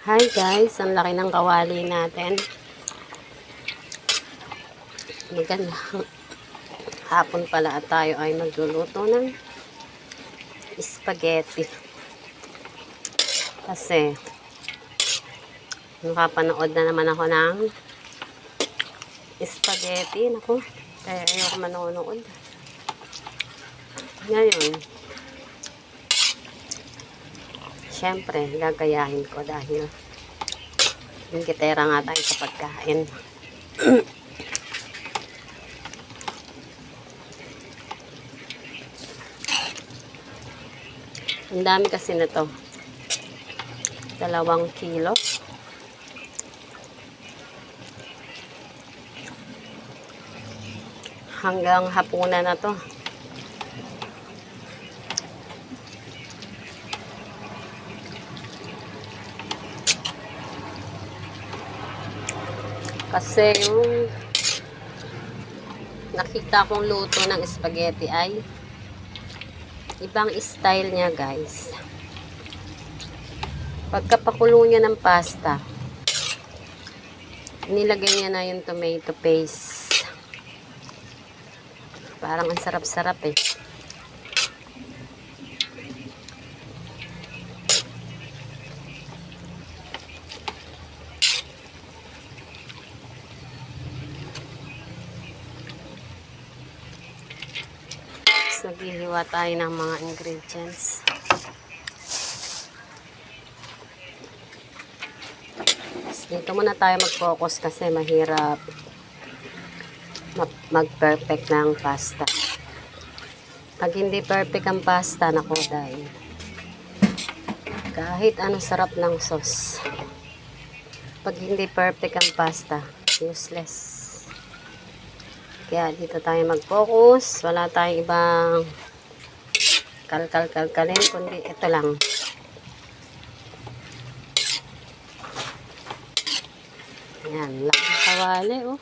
Hi guys, ang laki ng kawali natin. Magandang hapon pala at tayo ay magluluto ng spaghetti. Kasi nakapanood na naman ako ng spaghetti. Naku, kaya ayoko manonood. Ngayon, syempre, gagayahin ko dahil gitera nga tayo sa pagkain. Ang dami kasi na to. 2 kilo. Hanggang hapunan na to. Kasi yung nakita kong luto ng spaghetti ay ibang style niya guys. Pagkapakulo niya ng pasta, nilagay niya na yung tomato paste. Parang ang sarap-sarap eh. So, naghihiwa tayo ng mga ingredients. Dito muna tayo mag-focus kasi mahirap mag-perfect ng pasta. Pag hindi perfect ang pasta, naku dahil kahit ano sarap ng sauce. Pag hindi perfect ang pasta, useless. Kaya dito tayo mag-focus. Wala tayong ibang kalkalin, kundi ito lang. Ayan, lang kawali oh.